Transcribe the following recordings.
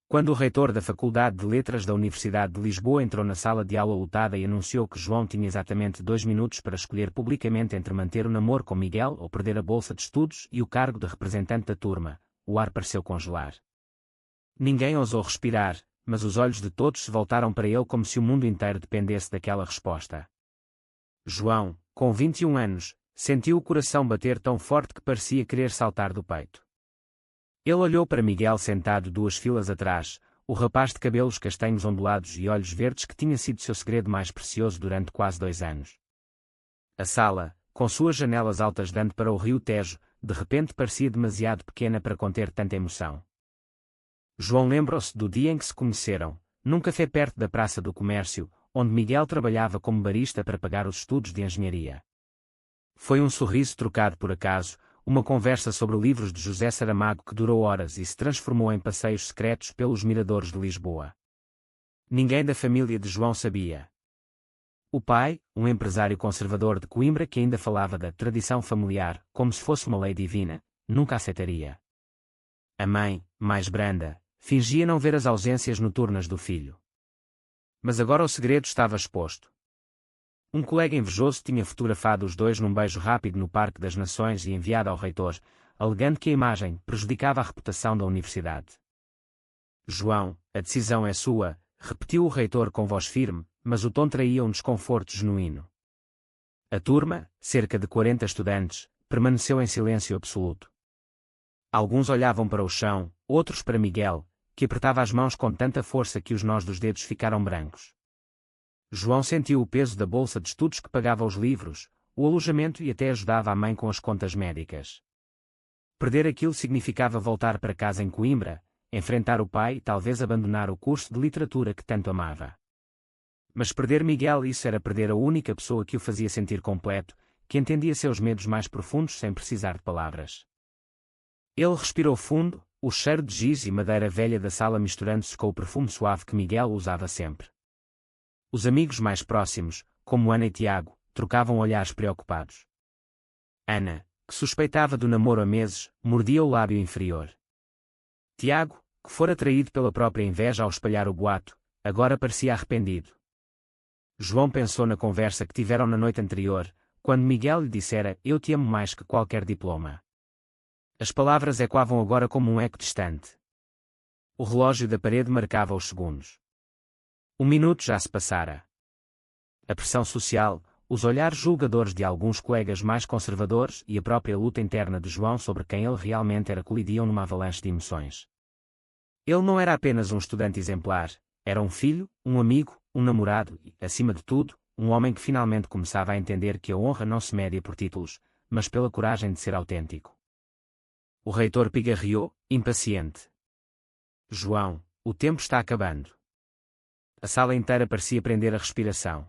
Quando o reitor da Faculdade de Letras da Universidade de Lisboa entrou na sala de aula lotada e anunciou que João tinha exatamente 2 minutos para escolher publicamente entre manter o namoro com Miguel ou perder a bolsa de estudos e o cargo de representante da turma, o ar pareceu congelar. Ninguém ousou respirar, mas os olhos de todos se voltaram para ele como se o mundo inteiro dependesse daquela resposta. João, com 21 anos, sentiu o coração bater tão forte que parecia querer saltar do peito. Ele olhou para Miguel sentado 2 filas atrás, o rapaz de cabelos castanhos ondulados e olhos verdes que tinha sido seu segredo mais precioso durante quase 2 anos. A sala, com suas janelas altas dando para o rio Tejo, de repente parecia demasiado pequena para conter tanta emoção. João lembrou-se do dia em que se conheceram, num café perto da Praça do Comércio, onde Miguel trabalhava como barista para pagar os estudos de engenharia. Foi um sorriso trocado por acaso, uma conversa sobre livros de José Saramago que durou horas e se transformou em passeios secretos pelos miradores de Lisboa. Ninguém da família de João sabia. O pai, um empresário conservador de Coimbra que ainda falava da tradição familiar, como se fosse uma lei divina, nunca aceitaria. A mãe, mais branda, fingia não ver as ausências noturnas do filho. Mas agora o segredo estava exposto. Um colega invejoso tinha fotografado os dois num beijo rápido no Parque das Nações e enviado ao reitor, alegando que a imagem prejudicava a reputação da universidade. João, a decisão é sua, repetiu o reitor com voz firme, mas o tom traía um desconforto genuíno. A turma, cerca de 40 estudantes, permaneceu em silêncio absoluto. Alguns olhavam para o chão, outros para Miguel, que apertava as mãos com tanta força que os nós dos dedos ficaram brancos. João sentiu o peso da bolsa de estudos que pagava os livros, o alojamento e até ajudava a mãe com as contas médicas. Perder aquilo significava voltar para casa em Coimbra, enfrentar o pai e talvez abandonar o curso de literatura que tanto amava. Mas perder Miguel, isso era perder a única pessoa que o fazia sentir completo, que entendia seus medos mais profundos sem precisar de palavras. Ele respirou fundo, o cheiro de giz e madeira velha da sala misturando-se com o perfume suave que Miguel usava sempre. Os amigos mais próximos, como Ana e Tiago, trocavam olhares preocupados. Ana, que suspeitava do namoro há meses, mordia o lábio inferior. Tiago, que fora traído pela própria inveja ao espalhar o boato, agora parecia arrependido. João pensou na conversa que tiveram na noite anterior, quando Miguel lhe dissera: "Eu te amo mais que qualquer diploma." As palavras ecoavam agora como um eco distante. O relógio da parede marcava os segundos. 1 minuto já se passara. A pressão social, os olhares julgadores de alguns colegas mais conservadores e a própria luta interna de João sobre quem ele realmente era colidiam numa avalanche de emoções. Ele não era apenas um estudante exemplar, era um filho, um amigo, um namorado e, acima de tudo, um homem que finalmente começava a entender que a honra não se media por títulos, mas pela coragem de ser autêntico. O reitor pigarreou, impaciente. "João, o tempo está acabando." A sala inteira parecia prender a respiração.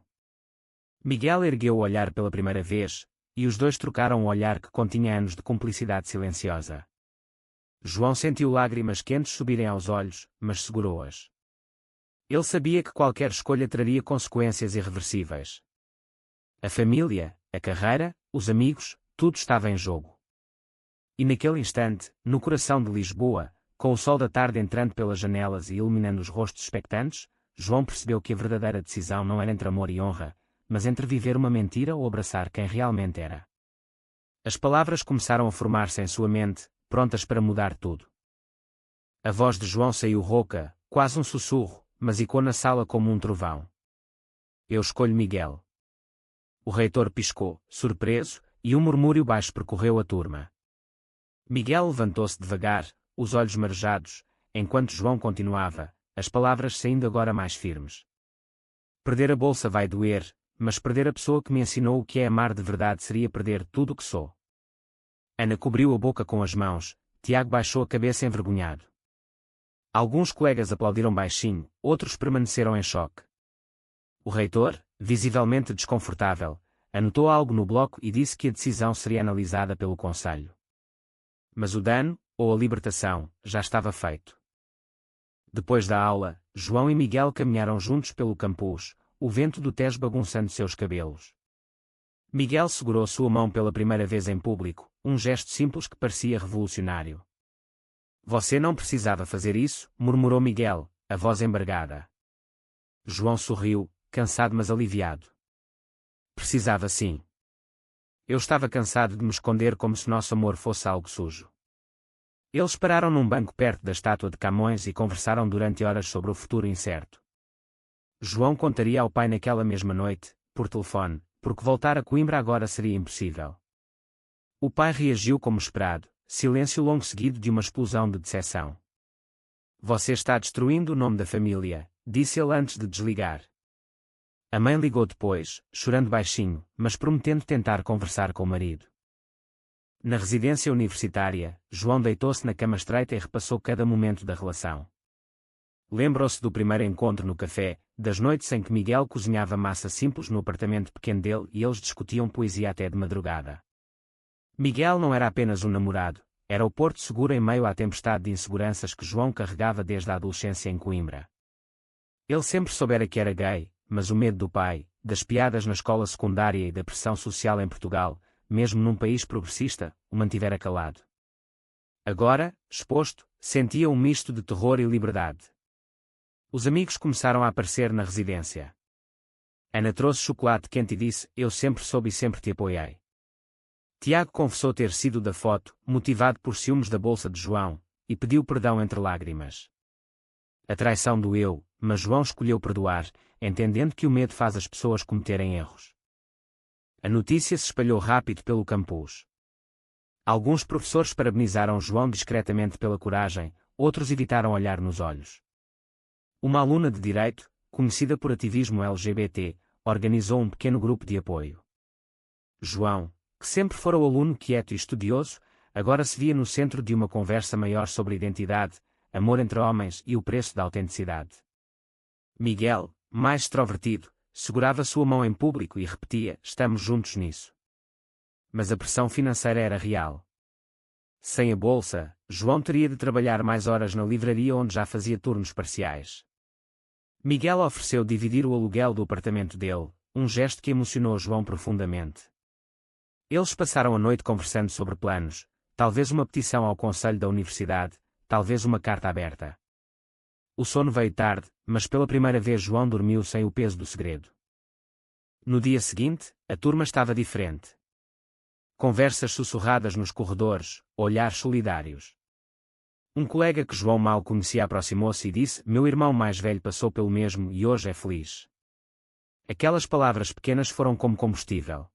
Miguel ergueu o olhar pela primeira vez, e os dois trocaram um olhar que continha anos de cumplicidade silenciosa. João sentiu lágrimas quentes subirem aos olhos, mas segurou-as. Ele sabia que qualquer escolha traria consequências irreversíveis. A família, a carreira, os amigos, tudo estava em jogo. E naquele instante, no coração de Lisboa, com o sol da tarde entrando pelas janelas e iluminando os rostos expectantes, João percebeu que a verdadeira decisão não era entre amor e honra, mas entre viver uma mentira ou abraçar quem realmente era. As palavras começaram a formar-se em sua mente, prontas para mudar tudo. A voz de João saiu rouca, quase um sussurro, mas ecoou na sala como um trovão. "Eu escolho Miguel." O reitor piscou, surpreso, e um murmúrio baixo percorreu a turma. Miguel levantou-se devagar, os olhos marejados, enquanto João continuava, as palavras saindo agora mais firmes. "Perder a bolsa vai doer, mas perder a pessoa que me ensinou o que é amar de verdade seria perder tudo o que sou." Ana cobriu a boca com as mãos, Tiago baixou a cabeça envergonhado. Alguns colegas aplaudiram baixinho, outros permaneceram em choque. O reitor, visivelmente desconfortável, anotou algo no bloco e disse que a decisão seria analisada pelo conselho. Mas o dano, ou a libertação, já estava feito. Depois da aula, João e Miguel caminharam juntos pelo campus, o vento do Tejo bagunçando seus cabelos. Miguel segurou sua mão pela primeira vez em público, um gesto simples que parecia revolucionário. Você não precisava fazer isso, murmurou Miguel, a voz embargada. João sorriu, cansado mas aliviado. Precisava sim. Eu estava cansado de me esconder como se nosso amor fosse algo sujo. Eles pararam num banco perto da estátua de Camões e conversaram durante horas sobre o futuro incerto. João contaria ao pai naquela mesma noite, por telefone, porque voltar a Coimbra agora seria impossível. O pai reagiu como esperado, silêncio longo seguido de uma explosão de decepção. Você está destruindo o nome da família, disse ele antes de desligar. A mãe ligou depois, chorando baixinho, mas prometendo tentar conversar com o marido. Na residência universitária, João deitou-se na cama estreita e repassou cada momento da relação. Lembrou-se do primeiro encontro no café, das noites em que Miguel cozinhava massa simples no apartamento pequeno dele e eles discutiam poesia até de madrugada. Miguel não era apenas um namorado, era o porto seguro em meio à tempestade de inseguranças que João carregava desde a adolescência em Coimbra. Ele sempre soubera que era gay, mas o medo do pai, das piadas na escola secundária e da pressão social em Portugal, mesmo num país progressista, o mantivera calado. Agora, exposto, sentia um misto de terror e liberdade. Os amigos começaram a aparecer na residência. Ana trouxe chocolate quente e disse: "Eu sempre soube e sempre te apoiei." Tiago confessou ter sido da foto, motivado por ciúmes da bolsa de João, e pediu perdão entre lágrimas. A traição doeu, mas João escolheu perdoar, entendendo que o medo faz as pessoas cometerem erros. A notícia se espalhou rápido pelo campus. Alguns professores parabenizaram João discretamente pela coragem, outros evitaram olhar nos olhos. Uma aluna de Direito, conhecida por ativismo LGBT, organizou um pequeno grupo de apoio. João, que sempre fora o aluno quieto e estudioso, agora se via no centro de uma conversa maior sobre identidade, amor entre homens e o preço da autenticidade. Miguel, mais extrovertido, segurava sua mão em público e repetia: "Estamos juntos nisso." Mas a pressão financeira era real. Sem a bolsa, João teria de trabalhar mais horas na livraria onde já fazia turnos parciais. Miguel ofereceu dividir o aluguel do apartamento dele, um gesto que emocionou João profundamente. Eles passaram a noite conversando sobre planos, talvez uma petição ao conselho da universidade, talvez uma carta aberta. O sono veio tarde, mas pela primeira vez João dormiu sem o peso do segredo. No dia seguinte, a turma estava diferente. Conversas sussurradas nos corredores, olhares solidários. Um colega que João mal conhecia aproximou-se e disse: "Meu irmão mais velho passou pelo mesmo e hoje é feliz." Aquelas palavras pequenas foram como combustível.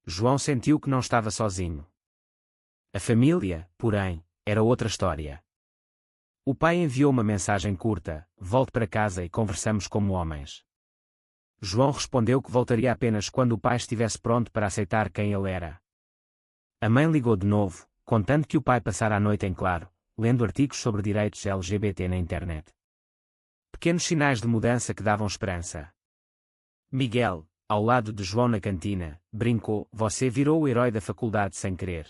João sentiu que não estava sozinho. A família, porém, era outra história. O pai enviou uma mensagem curta: "Volte para casa e conversamos como homens." João respondeu que voltaria apenas quando o pai estivesse pronto para aceitar quem ele era. A mãe ligou de novo, contando que o pai passara a noite em claro, lendo artigos sobre direitos LGBT na internet. Pequenos sinais de mudança que davam esperança. Miguel, ao lado de João na cantina, brincou: "Você virou o herói da faculdade sem querer."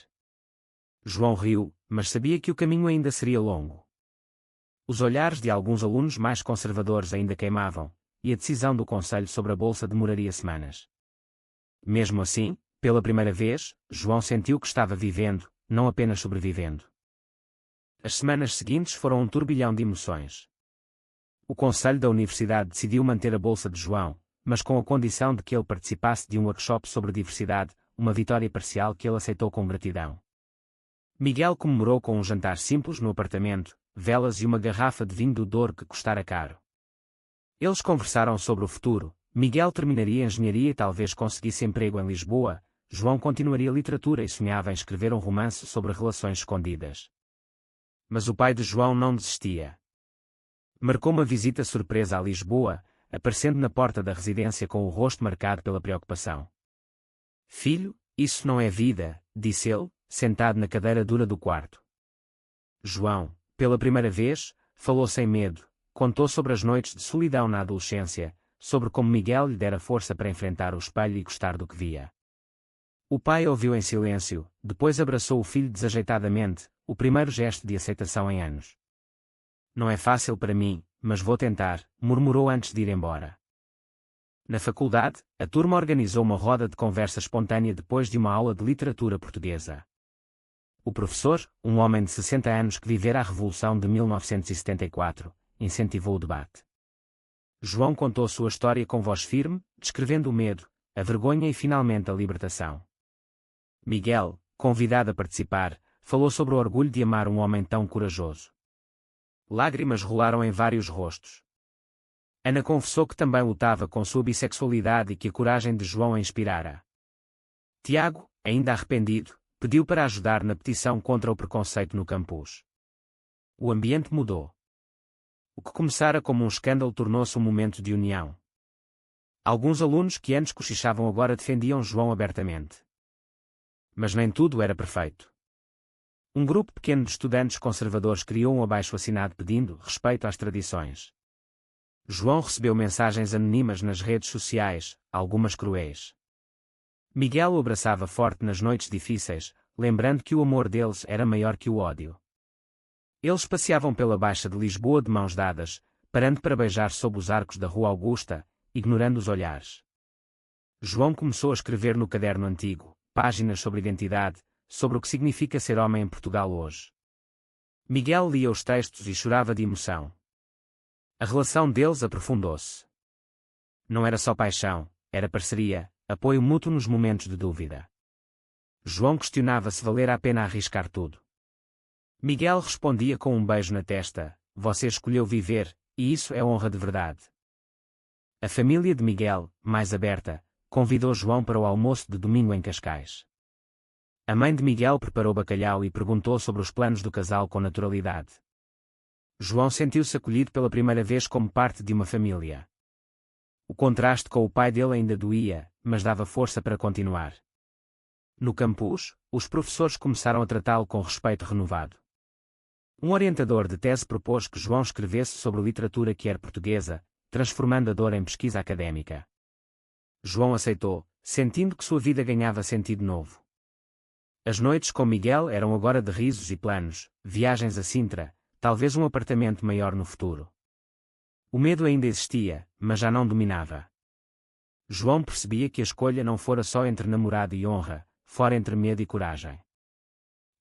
João riu, mas sabia que o caminho ainda seria longo. Os olhares de alguns alunos mais conservadores ainda queimavam, e a decisão do conselho sobre a bolsa demoraria semanas. Mesmo assim, pela primeira vez, João sentiu que estava vivendo, não apenas sobrevivendo. As semanas seguintes foram um turbilhão de emoções. O conselho da universidade decidiu manter a bolsa de João, mas com a condição de que ele participasse de um workshop sobre diversidade, uma vitória parcial que ele aceitou com gratidão. Miguel comemorou com um jantar simples no apartamento, velas e uma garrafa de vinho do Douro que custara caro. Eles conversaram sobre o futuro. Miguel terminaria engenharia e talvez conseguisse emprego em Lisboa. João continuaria literatura e sonhava em escrever um romance sobre relações escondidas. Mas o pai de João não desistia. Marcou uma visita surpresa a Lisboa, aparecendo na porta da residência com o rosto marcado pela preocupação. "Filho, isso não é vida", disse ele, sentado na cadeira dura do quarto. João, pela primeira vez, falou sem medo, contou sobre as noites de solidão na adolescência, sobre como Miguel lhe dera força para enfrentar o espelho e gostar do que via. O pai ouviu em silêncio, depois abraçou o filho desajeitadamente, o primeiro gesto de aceitação em anos. "Não é fácil para mim, mas vou tentar", murmurou antes de ir embora. Na faculdade, a turma organizou uma roda de conversa espontânea depois de uma aula de literatura portuguesa. O professor, um homem de 60 anos que vivera a Revolução de 1974, incentivou o debate. João contou sua história com voz firme, descrevendo o medo, a vergonha e finalmente a libertação. Miguel, convidado a participar, falou sobre o orgulho de amar um homem tão corajoso. Lágrimas rolaram em vários rostos. Ana confessou que também lutava com sua bissexualidade e que a coragem de João a inspirara. Tiago, ainda arrependido, pediu para ajudar na petição contra o preconceito no campus. O ambiente mudou. O que começara como um escândalo tornou-se um momento de união. Alguns alunos que antes cochichavam agora defendiam João abertamente. Mas nem tudo era perfeito. Um grupo pequeno de estudantes conservadores criou um abaixo-assinado pedindo respeito às tradições. João recebeu mensagens anônimas nas redes sociais, algumas cruéis. Miguel o abraçava forte nas noites difíceis, lembrando que o amor deles era maior que o ódio. Eles passeavam pela Baixa de Lisboa de mãos dadas, parando para beijar sob os arcos da Rua Augusta, ignorando os olhares. João começou a escrever no caderno antigo, páginas sobre identidade, sobre o que significa ser homem em Portugal hoje. Miguel lia os textos e chorava de emoção. A relação deles aprofundou-se. Não era só paixão, era parceria, apoio mútuo nos momentos de dúvida. João questionava se valera a pena arriscar tudo. Miguel respondia com um beijo na testa: "Você escolheu viver, e isso é honra de verdade." A família de Miguel, mais aberta, convidou João para o almoço de domingo em Cascais. A mãe de Miguel preparou bacalhau e perguntou sobre os planos do casal com naturalidade. João sentiu-se acolhido pela primeira vez como parte de uma família. O contraste com o pai dele ainda doía, mas dava força para continuar. No campus, os professores começaram a tratá-lo com respeito renovado. Um orientador de tese propôs que João escrevesse sobre literatura quer portuguesa, transformando a dor em pesquisa académica. João aceitou, sentindo que sua vida ganhava sentido novo. As noites com Miguel eram agora de risos e planos, viagens a Sintra, talvez um apartamento maior no futuro. O medo ainda existia, mas já não dominava. João percebia que a escolha não fora só entre namorado e honra, fora entre medo e coragem.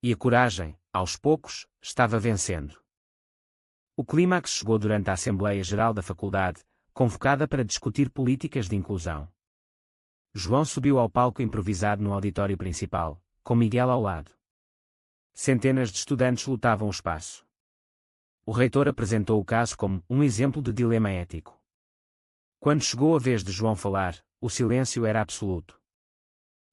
E a coragem, aos poucos, estava vencendo. O clímax chegou durante a Assembleia Geral da Faculdade, convocada para discutir políticas de inclusão. João subiu ao palco improvisado no auditório principal, com Miguel ao lado. Centenas de estudantes lutavam o espaço. O reitor apresentou o caso como um exemplo de dilema ético. Quando chegou a vez de João falar, o silêncio era absoluto.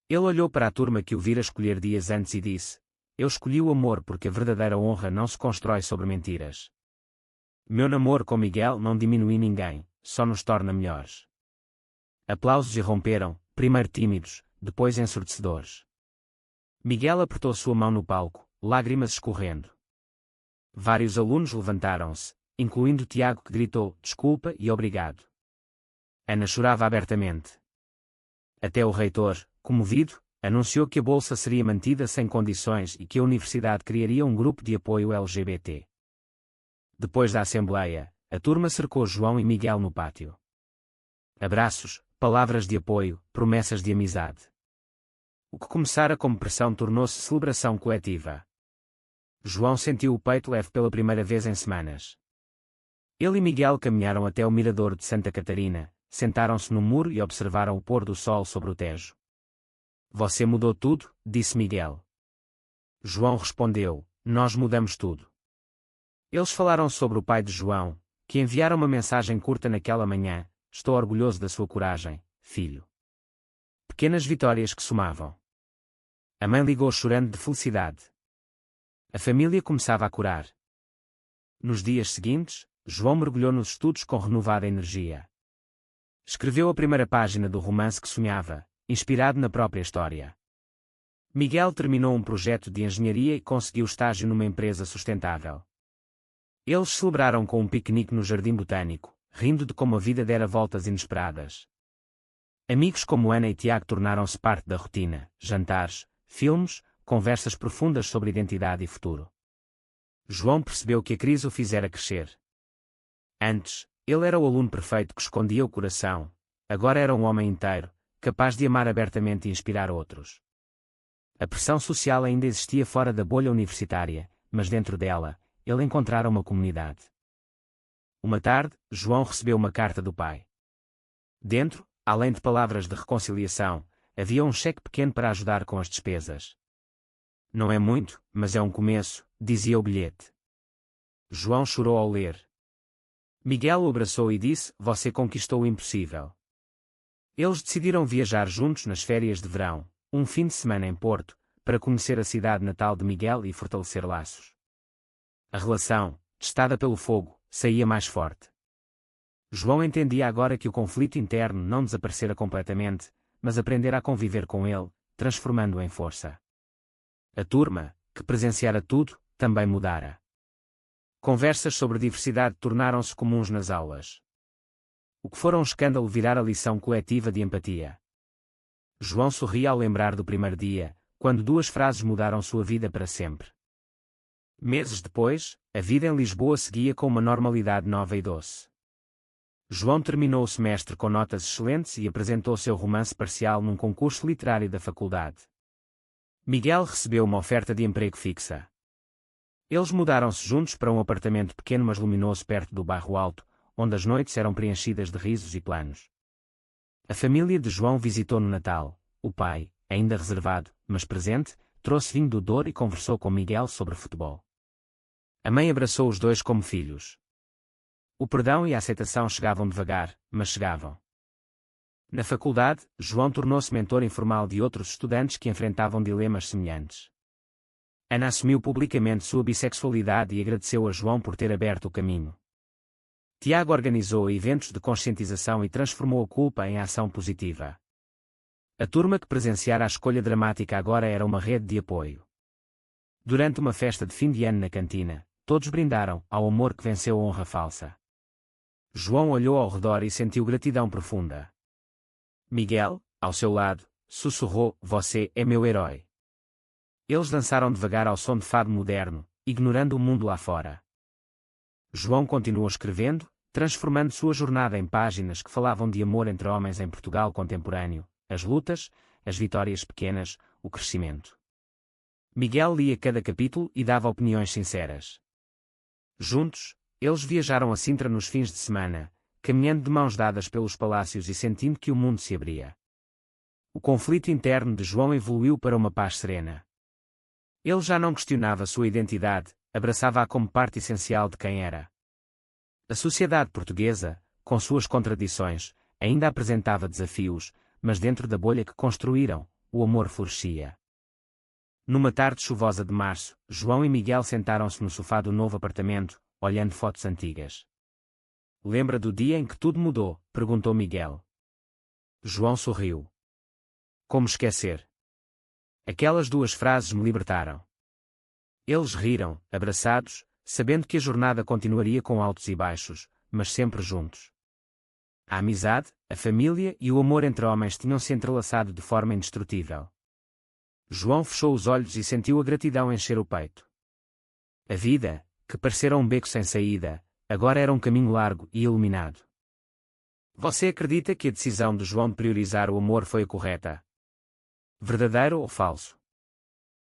Ele olhou para a turma que o vira escolher dias antes e disse: "Eu escolhi o amor porque a verdadeira honra não se constrói sobre mentiras. Meu namoro com Miguel não diminui ninguém, só nos torna melhores." Aplausos irromperam, primeiro tímidos, depois ensurdecedores. Miguel apertou sua mão no palco, lágrimas escorrendo. Vários alunos levantaram-se, incluindo Tiago, que gritou desculpa e obrigado. Ana chorava abertamente. Até o reitor, comovido, anunciou que a bolsa seria mantida sem condições e que a universidade criaria um grupo de apoio LGBT. Depois da assembleia, a turma cercou João e Miguel no pátio. Abraços, palavras de apoio, promessas de amizade. O que começara como pressão tornou-se celebração coletiva. João sentiu o peito leve pela primeira vez em semanas. Ele e Miguel caminharam até o mirador de Santa Catarina, sentaram-se no muro e observaram o pôr do sol sobre o Tejo. "Você mudou tudo", disse Miguel. João respondeu: "Nós mudamos tudo." Eles falaram sobre o pai de João, que enviara uma mensagem curta naquela manhã: "Estou orgulhoso da sua coragem, filho." Pequenas vitórias que somavam. A mãe ligou chorando de felicidade. A família começava a curar. Nos dias seguintes, João mergulhou nos estudos com renovada energia. Escreveu a primeira página do romance que sonhava, inspirado na própria história. Miguel terminou um projeto de engenharia e conseguiu estágio numa empresa sustentável. Eles celebraram com um piquenique no Jardim Botânico, rindo de como a vida dera voltas inesperadas. Amigos como Ana e Tiago tornaram-se parte da rotina: jantares, filmes, conversas profundas sobre identidade e futuro. João percebeu que a crise o fizera crescer. Antes, ele era o aluno perfeito que escondia o coração, agora era um homem inteiro, capaz de amar abertamente e inspirar outros. A pressão social ainda existia fora da bolha universitária, mas dentro dela, ele encontrara uma comunidade. Uma tarde, João recebeu uma carta do pai. Dentro, além de palavras de reconciliação, havia um cheque pequeno para ajudar com as despesas. Não é muito, mas é um começo, dizia o bilhete. João chorou ao ler. Miguel o abraçou e disse: você conquistou o impossível. Eles decidiram viajar juntos nas férias de verão, um fim de semana em Porto, para conhecer a cidade natal de Miguel e fortalecer laços. A relação, testada pelo fogo, saía mais forte. João entendia agora que o conflito interno não desaparecera completamente, mas aprendera a conviver com ele, transformando-o em força. A turma, que presenciara tudo, também mudara. Conversas sobre diversidade tornaram-se comuns nas aulas. O que fora um escândalo virara lição coletiva de empatia. João sorria ao lembrar do primeiro dia, quando duas frases mudaram sua vida para sempre. Meses depois, a vida em Lisboa seguia com uma normalidade nova e doce. João terminou o semestre com notas excelentes e apresentou seu romance parcial num concurso literário da faculdade. Miguel recebeu uma oferta de emprego fixa. Eles mudaram-se juntos para um apartamento pequeno mas luminoso perto do Bairro Alto, onde as noites eram preenchidas de risos e planos. A família de João visitou no Natal. O pai, ainda reservado, mas presente, trouxe vinho do Douro e conversou com Miguel sobre futebol. A mãe abraçou os dois como filhos. O perdão e a aceitação chegavam devagar, mas chegavam. Na faculdade, João tornou-se mentor informal de outros estudantes que enfrentavam dilemas semelhantes. Ana assumiu publicamente sua bissexualidade e agradeceu a João por ter aberto o caminho. Tiago organizou eventos de conscientização e transformou a culpa em ação positiva. A turma que presenciara a escolha dramática agora era uma rede de apoio. Durante uma festa de fim de ano na cantina, todos brindaram ao amor que venceu a honra falsa. João olhou ao redor e sentiu gratidão profunda. Miguel, ao seu lado, sussurrou: você é meu herói. Eles dançaram devagar ao som de fado moderno, ignorando o mundo lá fora. João continuou escrevendo, transformando sua jornada em páginas que falavam de amor entre homens em Portugal contemporâneo, as lutas, as vitórias pequenas, o crescimento. Miguel lia cada capítulo e dava opiniões sinceras. Juntos, eles viajaram a Sintra nos fins de semana, caminhando de mãos dadas pelos palácios e sentindo que o mundo se abria. O conflito interno de João evoluiu para uma paz serena. Ele já não questionava sua identidade, abraçava-a como parte essencial de quem era. A sociedade portuguesa, com suas contradições, ainda apresentava desafios, mas dentro da bolha que construíram, o amor florescia. Numa tarde chuvosa de março, João e Miguel sentaram-se no sofá do novo apartamento, olhando fotos antigas. Lembra do dia em que tudo mudou? Perguntou Miguel. João sorriu. Como esquecer? Aquelas duas frases me libertaram. Eles riram, abraçados, sabendo que a jornada continuaria com altos e baixos, mas sempre juntos. A amizade, a família e o amor entre homens tinham se entrelaçado de forma indestrutível. João fechou os olhos e sentiu a gratidão encher o peito. A vida, que parecera um beco sem saída, agora era um caminho largo e iluminado. Você acredita que a decisão de João de priorizar o amor foi a correta? Verdadeiro ou falso?